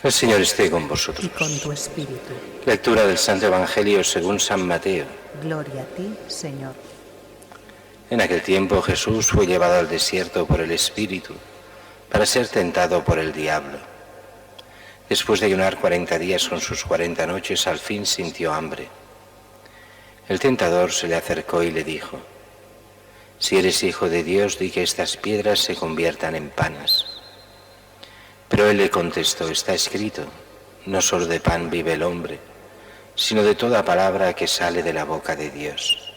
El Señor esté con y vosotros. con tu espíritu. Lectura del Santo Evangelio según San Mateo. Gloria a ti, Señor. En aquel tiempo Jesús fue llevado al desierto por el Espíritu para ser tentado por el diablo. Después de ayunar 40 días con sus 40 noches, al fin sintió hambre. El tentador se le acercó y le dijo: «Si eres hijo de Dios, di que estas piedras se conviertan en panes». Pero él le contestó: «Está escrito, no solo de pan vive el hombre, sino de toda palabra que sale de la boca de Dios».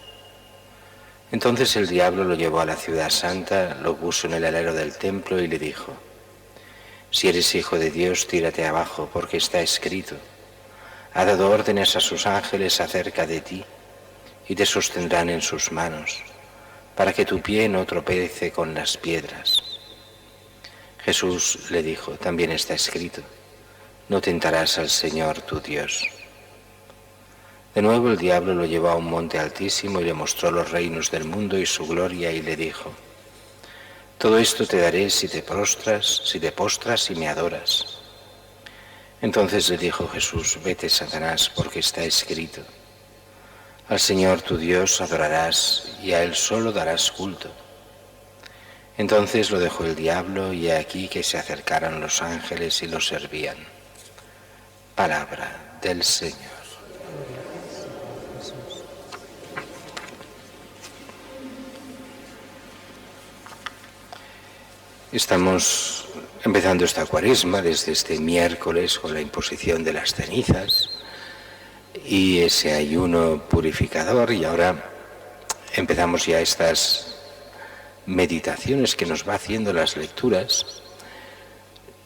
Entonces el diablo lo llevó a la ciudad santa, lo puso en el alero del templo y le dijo: «Si eres hijo de Dios, tírate abajo, porque está escrito, ha dado órdenes a sus ángeles acerca de ti, y te sostendrán en sus manos, para que tu pie no tropece con las piedras». Jesús le dijo: «También está escrito, no tentarás al Señor tu Dios». De nuevo el diablo lo llevó a un monte altísimo y le mostró los reinos del mundo y su gloria, y le dijo: «Todo esto te daré si te postras y me adoras». Entonces le dijo Jesús: «Vete, Satanás, porque está escrito, al Señor tu Dios adorarás y a Él solo darás culto». Entonces lo dejó el diablo, y he aquí que se acercaron los ángeles y lo servían. Palabra del Señor. Estamos empezando esta cuaresma desde este miércoles con la imposición de las cenizas y ese ayuno purificador, y ahora empezamos ya estas meditaciones que nos va haciendo las lecturas,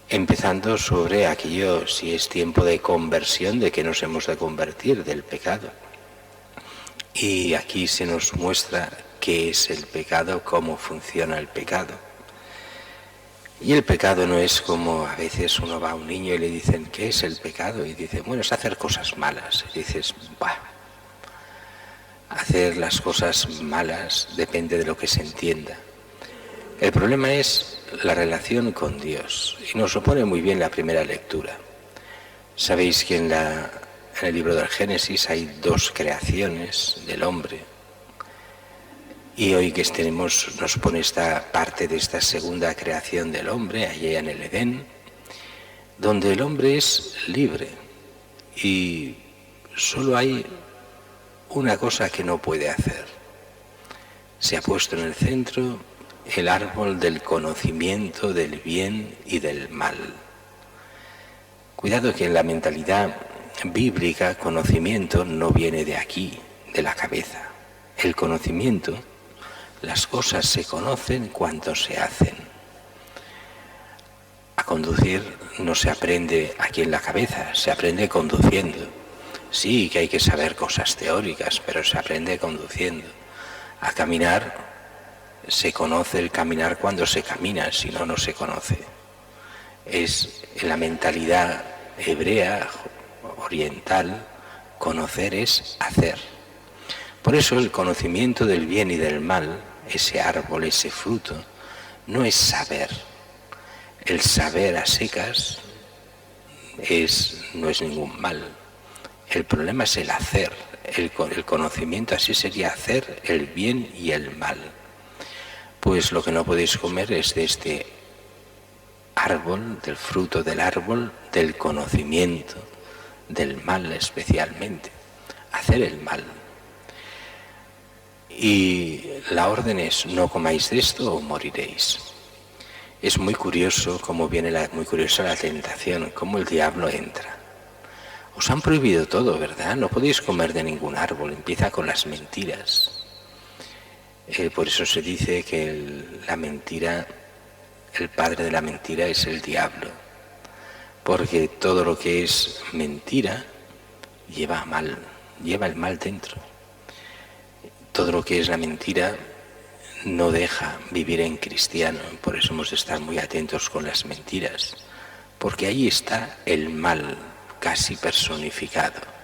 empezando sobre aquello, si es tiempo de conversión, de que nos hemos de convertir del pecado. Y aquí se nos muestra qué es el pecado, cómo funciona el pecado. Y el pecado no es como a veces uno va a un niño y le dicen: ¿qué es el pecado? Y dice: bueno, es hacer cosas malas. Y dices: bah, hacer las cosas malas depende de lo que se entienda. El problema es la relación con Dios, y nos lo pone muy bien la primera lectura. Sabéis que en el libro del Génesis hay dos creaciones del hombre. Y hoy que nos pone esta parte de esta segunda creación del hombre, allá en el Edén, donde el hombre es libre y solo hay una cosa que no puede hacer. Se ha puesto en el centro el árbol del conocimiento del bien y del mal. Cuidado que en la mentalidad bíblica conocimiento no viene de aquí, de la cabeza. El conocimiento, las cosas se conocen cuando se hacen. A conducir no se aprende aquí en la cabeza, se aprende conduciendo. Sí, que hay que saber cosas teóricas, pero se aprende conduciendo. A caminar se conoce el caminar cuando se camina, si no, no se conoce. Es en la mentalidad hebrea, oriental, conocer es hacer. Por eso el conocimiento del bien y del mal, ese árbol, ese fruto, no es saber. El saber a secas no es ningún mal. El problema es el hacer. El conocimiento así sería hacer el bien y el mal. Pues lo que no podéis comer es de este árbol, del fruto del árbol, del conocimiento, del mal especialmente. Hacer el mal. Y la orden es: no comáis de esto o moriréis. Es muy curioso cómo viene muy curiosa la tentación, cómo el diablo entra. Os han prohibido todo, ¿verdad? No podéis comer de ningún árbol. Empieza con las mentiras. Por eso se dice que la mentira, el padre de la mentira es el diablo. Porque todo lo que es mentira lleva mal, lleva el mal dentro. Todo lo que es la mentira no deja vivir en cristiano. Por eso hemos de estar muy atentos con las mentiras, porque ahí está el mal casi personificado.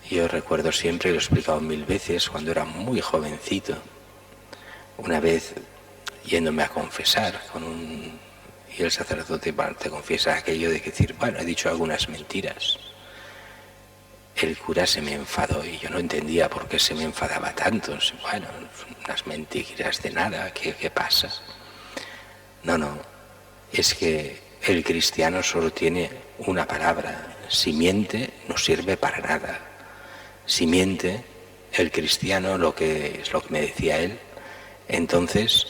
Yo recuerdo siempre, lo he explicado 1000 veces, cuando era muy jovencito, una vez yéndome a confesar Y el sacerdote te confiesa aquello de decir, bueno, he dicho algunas mentiras. El cura se me enfadó y yo no entendía por qué se me enfadaba tanto. Bueno, unas mentiras de nada, ¿qué pasa? No, es que el cristiano solo tiene una palabra. Si miente, no sirve para nada. Si miente, el cristiano, lo que me decía él, entonces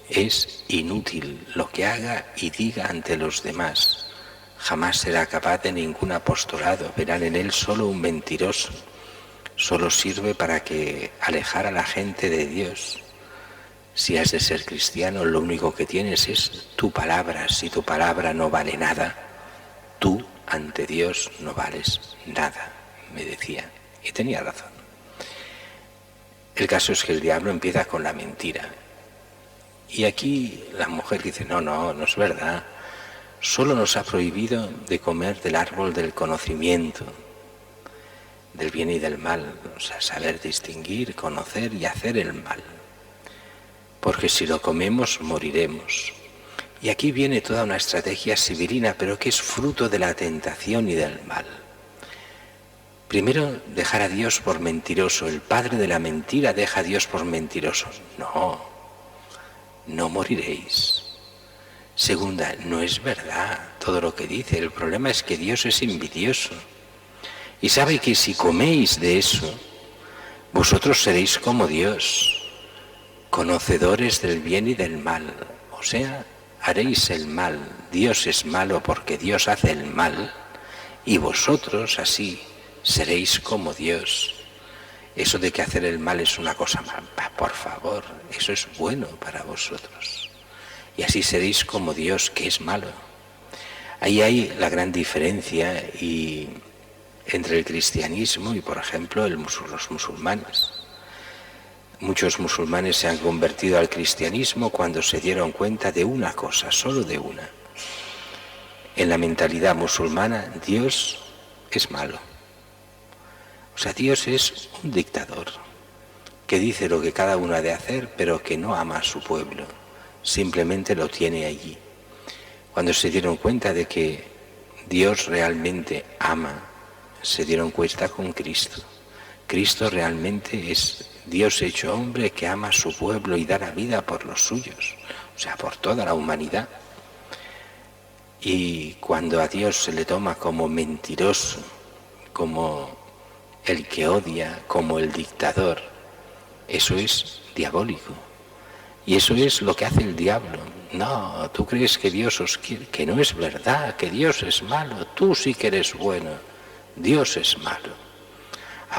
es inútil lo que haga y diga ante los demás. Jamás será capaz de ningún apostolado, verán en él solo un mentiroso. Solo sirve para alejar a la gente de Dios. Si has de ser cristiano, lo único que tienes es tu palabra. Si tu palabra no vale nada, tú ante Dios no vales nada, me decía. Y tenía razón. El caso es que el diablo empieza con la mentira. Y aquí la mujer dice, no es verdad. Solo nos ha prohibido de comer del árbol del conocimiento, del bien y del mal, o sea, saber distinguir, conocer y hacer el mal. Porque si lo comemos, moriremos. Y aquí viene toda una estrategia sibylina, pero que es fruto de la tentación y del mal. Primero, dejar a Dios por mentiroso. El padre de la mentira deja a Dios por mentiroso. No moriréis. Segunda, no es verdad todo lo que dice. El problema es que Dios es envidioso. Y sabe que si coméis de eso, vosotros seréis como Dios, conocedores del bien y del mal. O sea, haréis el mal. Dios es malo porque Dios hace el mal. Y vosotros así seréis como Dios. Eso de que hacer el mal es una cosa mala, por favor, eso es bueno para vosotros. Y así seréis como Dios, que es malo. Ahí hay la gran diferencia entre el cristianismo y, por ejemplo, los musulmanes. Muchos musulmanes se han convertido al cristianismo cuando se dieron cuenta de una cosa, solo de una. En la mentalidad musulmana, Dios es malo. O sea, Dios es un dictador que dice lo que cada uno ha de hacer, pero que no ama a su pueblo. Simplemente lo tiene allí. Cuando se dieron cuenta de que Dios realmente ama, se dieron cuenta con Cristo. Cristo realmente es Dios hecho hombre que ama a su pueblo y da la vida por los suyos, o sea, por toda la humanidad. Y cuando a Dios se le toma como mentiroso, como el que odia, como el dictador, eso es diabólico. Y eso es lo que hace el diablo. No, tú crees que Dios os quiere, que no es verdad, que Dios es malo, tú sí que eres bueno, Dios es malo.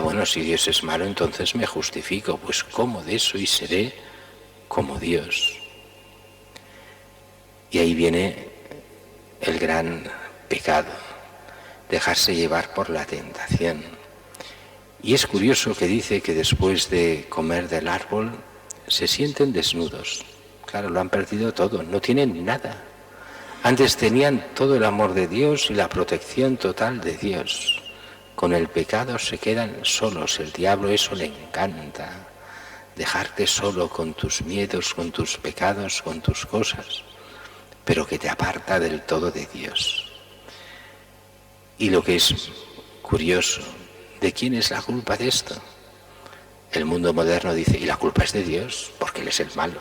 Bueno, si Dios es malo, entonces me justifico, pues como de eso y seré como Dios. Y ahí viene el gran pecado, dejarse llevar por la tentación. Y es curioso que dice que después de comer del árbol se sienten desnudos. Claro, lo han perdido todo, no tienen nada. Antes tenían todo el amor de Dios y la protección total de Dios. Con el pecado se quedan solos. El diablo eso le encanta. Dejarte solo con tus miedos, con tus pecados, con tus cosas, pero que te aparta del todo de Dios. Y lo que es curioso, ¿de quién es la culpa de esto? El mundo moderno dice, y la culpa es de Dios, porque Él es el malo.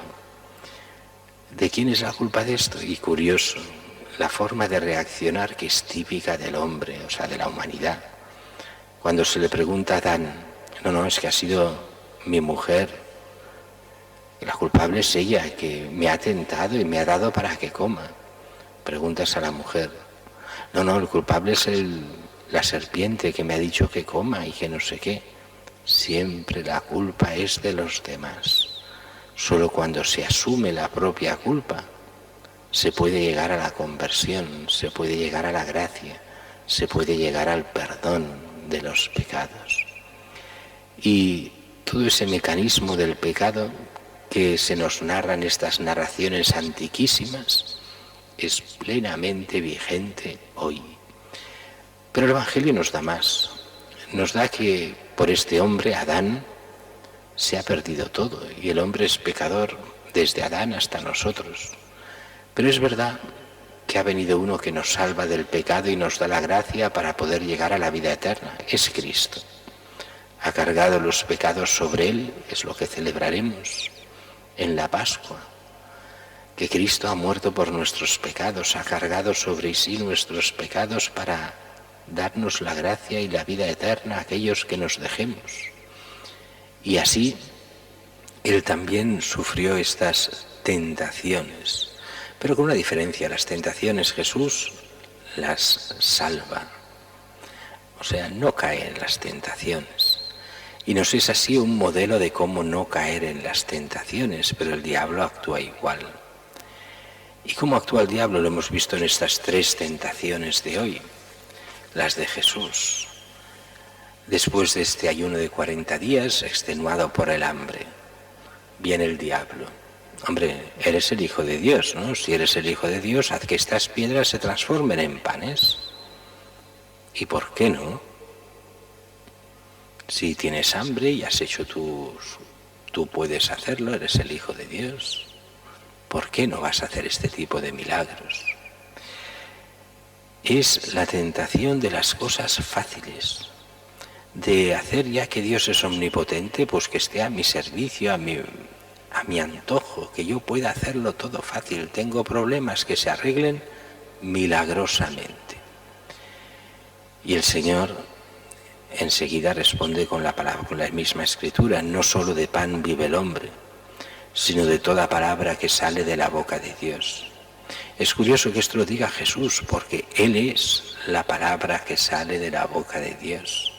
¿De quién es la culpa de esto? Y curioso, la forma de reaccionar que es típica del hombre, o sea, de la humanidad. Cuando se le pregunta a Adán, no, es que ha sido mi mujer, la culpable es ella, que me ha tentado y me ha dado para que coma. Preguntas a la mujer, no, el culpable es la serpiente que me ha dicho que coma y que no sé qué. Siempre la culpa es de los demás. Solo cuando se asume la propia culpa se puede llegar a la conversión, se puede llegar a la gracia, se puede llegar al perdón de los pecados. Y todo ese mecanismo del pecado que se nos narra en estas narraciones antiquísimas es plenamente vigente hoy. Pero el Evangelio nos da más. Nos da que por este hombre, Adán, se ha perdido todo y el hombre es pecador desde Adán hasta nosotros. Pero es verdad que ha venido uno que nos salva del pecado y nos da la gracia para poder llegar a la vida eterna. Es Cristo. Ha cargado los pecados sobre él, es lo que celebraremos en la Pascua. Que Cristo ha muerto por nuestros pecados, ha cargado sobre sí nuestros pecados para darnos la gracia y la vida eterna a aquellos que nos dejemos. Y así, él también sufrió estas tentaciones, pero con una diferencia: las tentaciones Jesús las salva, o sea, no cae en las tentaciones. Y nos es así un modelo de cómo no caer en las tentaciones, pero el diablo actúa igual. ¿Y cómo actúa el diablo? Lo hemos visto en estas 3 tentaciones de hoy, las de Jesús. Después de este ayuno de 40 días, extenuado por el hambre, viene el diablo. Hombre, eres el Hijo de Dios, ¿no? Si eres el Hijo de Dios, haz que estas piedras se transformen en panes. ¿Y por qué no? Si tienes hambre y has hecho tú puedes hacerlo, eres el Hijo de Dios. ¿Por qué no vas a hacer este tipo de milagros? Es la tentación de las cosas fáciles, de hacer, ya que Dios es omnipotente, pues que esté a mi servicio, a mi antojo, que yo pueda hacerlo todo fácil. Tengo problemas, que se arreglen milagrosamente. Y el Señor enseguida responde con la palabra, con la misma escritura: no solo de pan vive el hombre, sino de toda palabra que sale de la boca de Dios. Es curioso que esto lo diga Jesús, porque Él es la palabra que sale de la boca de Dios.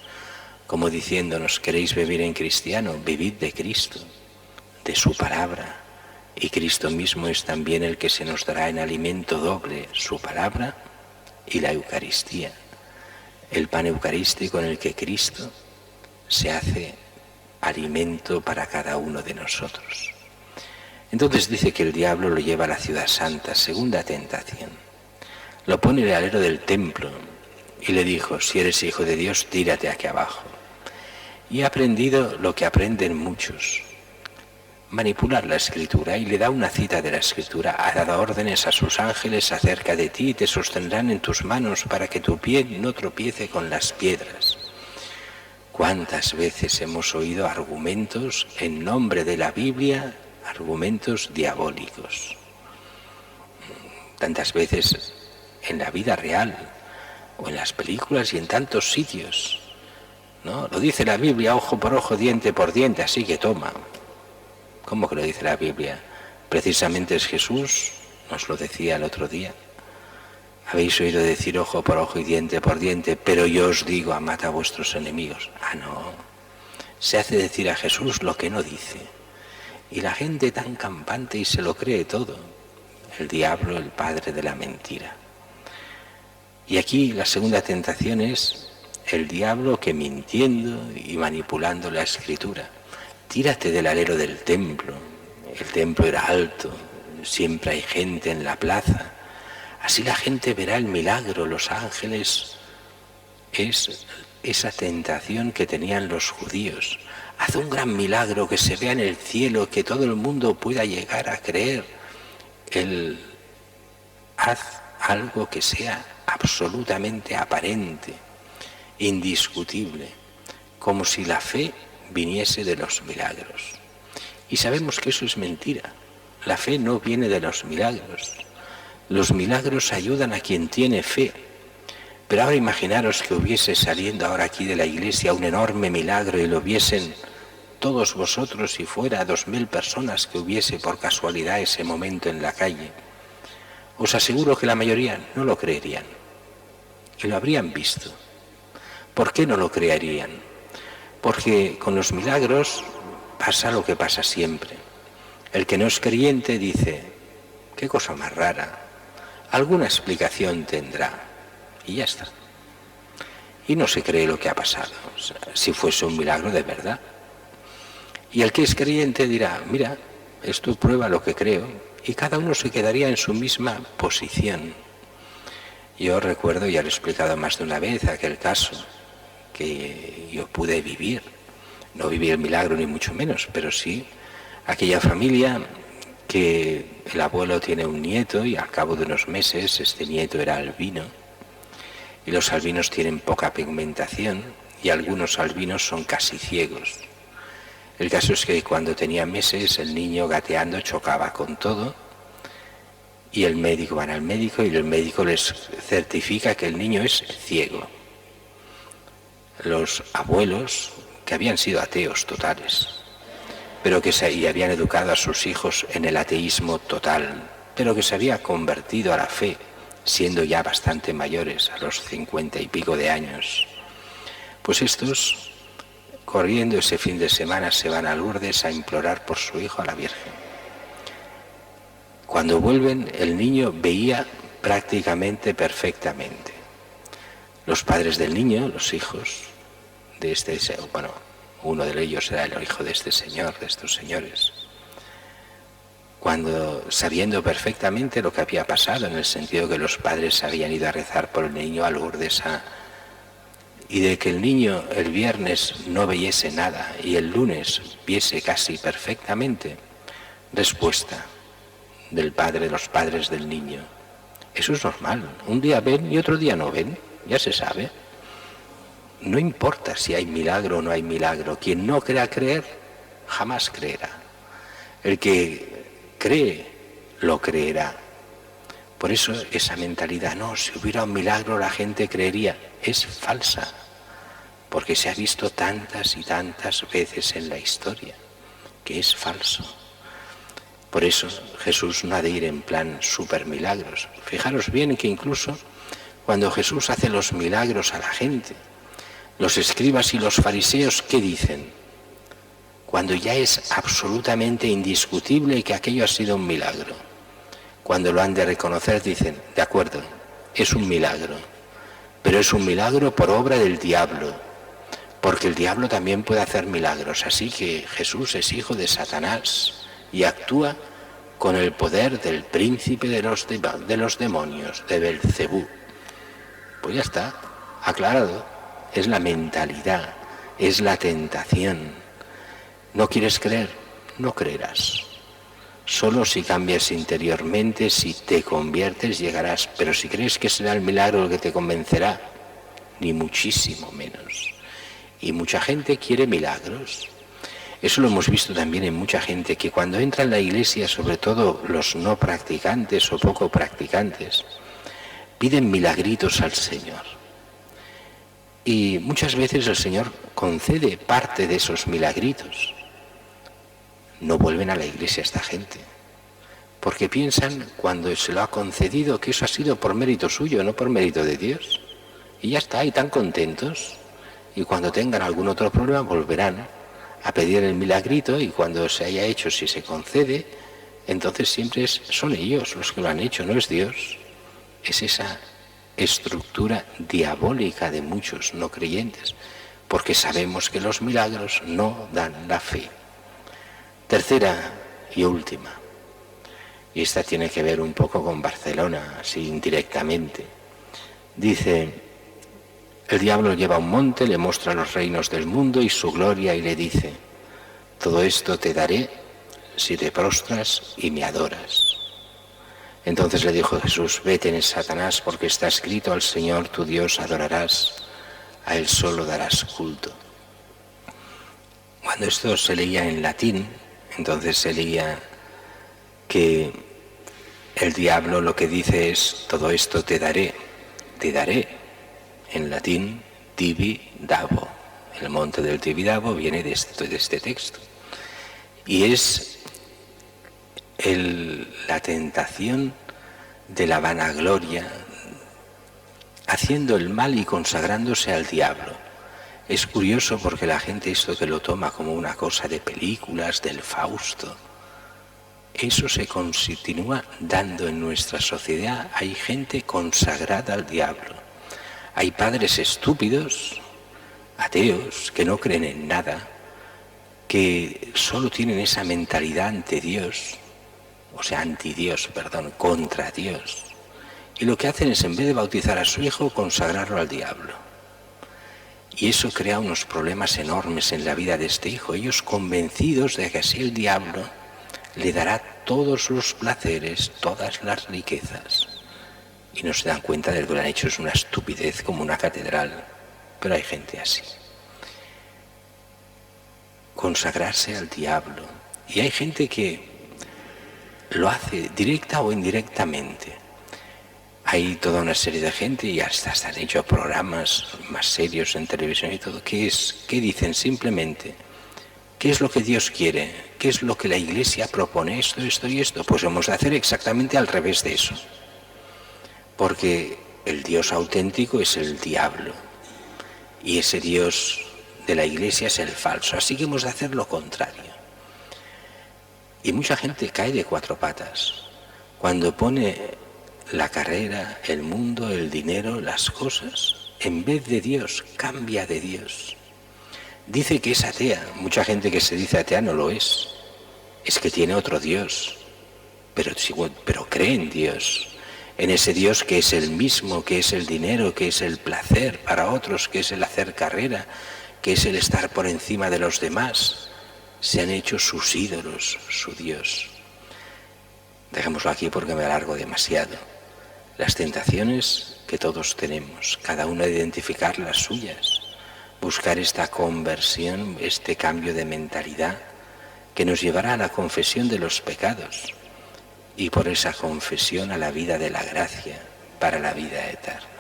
Como diciéndonos: ¿queréis vivir en cristiano? Vivid de Cristo, de su palabra. Y Cristo mismo es también el que se nos dará en alimento doble, su palabra y la Eucaristía. El pan eucarístico en el que Cristo se hace alimento para cada uno de nosotros. Entonces dice que el diablo lo lleva a la ciudad santa, segunda tentación. Lo pone en el alero del templo y le dijo: si eres Hijo de Dios, tírate aquí abajo. Y ha aprendido lo que aprenden muchos: manipular la Escritura, y le da una cita de la Escritura: ha dado órdenes a sus ángeles acerca de ti, te sostendrán en tus manos para que tu pie no tropiece con las piedras. ¿Cuántas veces hemos oído argumentos en nombre de la Biblia, argumentos diabólicos? Tantas veces en la vida real, o en las películas y en tantos sitios, ¿no? Lo dice la Biblia: ojo por ojo, diente por diente, así que toma. ¿Cómo que lo dice la Biblia? Precisamente es Jesús, nos lo decía el otro día. Habéis oído decir ojo por ojo y diente por diente, pero yo os digo: amad a vuestros enemigos. Ah, no. Se hace decir a Jesús lo que no dice. Y la gente tan campante y se lo cree todo. El diablo, el padre de la mentira. Y aquí la segunda tentación es el diablo que, mintiendo y manipulando la Escritura: tírate del alero del templo. El templo era alto, siempre hay gente en la plaza. Así la gente verá el milagro, los ángeles. Es esa tentación que tenían los judíos. Haz un gran milagro, que se vea en el cielo, que todo el mundo pueda llegar a creer. Haz algo que sea absolutamente aparente, indiscutible, como si la fe viniese de los milagros. Y sabemos que eso es mentira. La fe no viene de los milagros. Los milagros ayudan a quien tiene fe. Pero ahora imaginaros que hubiese saliendo ahora aquí de la iglesia un enorme milagro y lo viesen todos vosotros y fuera 2000 personas que hubiese por casualidad ese momento en la calle. Os aseguro que la mayoría no lo creerían y lo habrían visto. ¿Por qué no lo creerían? Porque con los milagros pasa lo que pasa siempre. El que no es creyente dice: qué cosa más rara, alguna explicación tendrá, y ya está. Y no se cree lo que ha pasado, o sea, si fuese un milagro de verdad. Y el que es creyente dirá: mira, esto prueba lo que creo, y cada uno se quedaría en su misma posición. Yo recuerdo, ya lo he explicado más de una vez, aquel caso que yo pude vivir. No viví el milagro ni mucho menos, pero sí aquella familia que el abuelo tiene un nieto y al cabo de unos meses este nieto era albino, y los albinos tienen poca pigmentación y algunos albinos son casi ciegos. El caso es que cuando tenía meses el niño gateando chocaba con todo y el médico van al médico y el médico les certifica que el niño es ciego. Los abuelos, que habían sido ateos totales, pero que habían educado a sus hijos en el ateísmo total, pero que se había convertido a la fe, siendo ya bastante mayores, a los 50 y pico de años, pues estos, corriendo ese fin de semana, se van a Lourdes a implorar por su hijo a la Virgen. Cuando vuelven, el niño veía prácticamente perfectamente. Los padres del niño, los hijos de uno de ellos era el hijo de este señor, de estos señores, cuando, sabiendo perfectamente lo que había pasado, en el sentido que los padres habían ido a rezar por el niño a Lourdes, y de que el niño el viernes no viese nada y el lunes viese casi perfectamente, respuesta del padre, de los padres del niño: eso es normal, un día ven y otro día no ven, ya se sabe. No importa si hay milagro o no hay milagro, quien no crea creer, jamás creerá. El que cree, lo creerá. Por eso esa mentalidad, no, si hubiera un milagro la gente creería, es falsa, porque se ha visto tantas y tantas veces en la historia que es falso. Por eso Jesús no ha de ir en plan super milagros. Fijaros bien que incluso cuando Jesús hace los milagros a la gente, los escribas y los fariseos, ¿qué dicen? Cuando ya es absolutamente indiscutible que aquello ha sido un milagro. Cuando lo han de reconocer dicen, de acuerdo, es un milagro, pero es un milagro por obra del diablo, porque el diablo también puede hacer milagros, así que Jesús es hijo de Satanás y actúa con el poder del príncipe de los demonios, de Belcebú. Pues ya está, aclarado. Es la mentalidad, es la tentación. ¿No quieres creer? No creerás. Solo si cambias interiormente, si te conviertes, llegarás. Pero si crees que será el milagro el que te convencerá, ni muchísimo menos. Y mucha gente quiere milagros. Eso lo hemos visto también en mucha gente que cuando entra en la iglesia, sobre todo los no practicantes o poco practicantes, piden milagritos al Señor. Y muchas veces el Señor concede parte de esos milagritos. No vuelven a la iglesia esta gente, porque piensan cuando se lo ha concedido que eso ha sido por mérito suyo, no por mérito de Dios. Y ya está, y tan contentos. Y cuando tengan algún otro problema volverán a pedir el milagrito, y cuando se haya hecho, si se concede, entonces siempre son ellos los que lo han hecho, no es Dios. Es esa estructura diabólica de muchos no creyentes, porque sabemos que los milagros no dan la fe. Tercera y última, y esta tiene que ver un poco con Barcelona, así indirectamente. Dice, el diablo lleva a un monte, le muestra los reinos del mundo y su gloria y le dice, todo esto te daré si te prostras y me adoras. Entonces le dijo Jesús, vete en Satanás, porque está escrito, al Señor tu Dios adorarás, a Él solo darás culto. Cuando esto se leía en latín, entonces se leía que el diablo lo que dice es, todo esto te daré, en latín, tibi dabo. El monte del Tibidabo viene de este texto. Y es la tentación de la vanagloria, haciendo el mal y consagrándose al diablo. Es curioso porque la gente esto que lo toma como una cosa de películas, del Fausto, eso se continúa dando en nuestra sociedad. Hay gente consagrada al diablo. Hay padres estúpidos, ateos, que no creen en nada, que solo tienen esa mentalidad ante Dios, o sea, contra Dios. Y lo que hacen es, en vez de bautizar a su hijo, consagrarlo al diablo. Y eso crea unos problemas enormes en la vida de este hijo. Ellos convencidos de que así el diablo le dará todos los placeres, todas las riquezas. Y no se dan cuenta de que lo que han hecho es una estupidez como una catedral. Pero hay gente así. Consagrarse al diablo. Y hay gente que lo hace directa o indirectamente. Hay toda una serie de gente, y hasta se han hecho programas más serios en televisión y todo, que dicen simplemente: ¿qué es lo que Dios quiere? ¿Qué es lo que la Iglesia propone? Esto, esto y esto. Pues hemos de hacer exactamente al revés de eso. Porque el Dios auténtico es el diablo. Y ese Dios de la Iglesia es el falso. Así que hemos de hacer lo contrario. Y mucha gente cae de cuatro patas cuando pone la carrera, el mundo, el dinero, las cosas, en vez de Dios, cambia de Dios. Dice que es atea. Mucha gente que se dice atea no lo es. Es que tiene otro Dios. Pero cree en Dios. En ese Dios que es el mismo, que es el dinero, que es el placer para otros, que es el hacer carrera, que es el estar por encima de los demás. Se han hecho sus ídolos, su Dios. Dejémoslo aquí porque me alargo demasiado. Las tentaciones que todos tenemos, cada uno identificar las suyas, buscar esta conversión, este cambio de mentalidad que nos llevará a la confesión de los pecados y por esa confesión a la vida de la gracia para la vida eterna.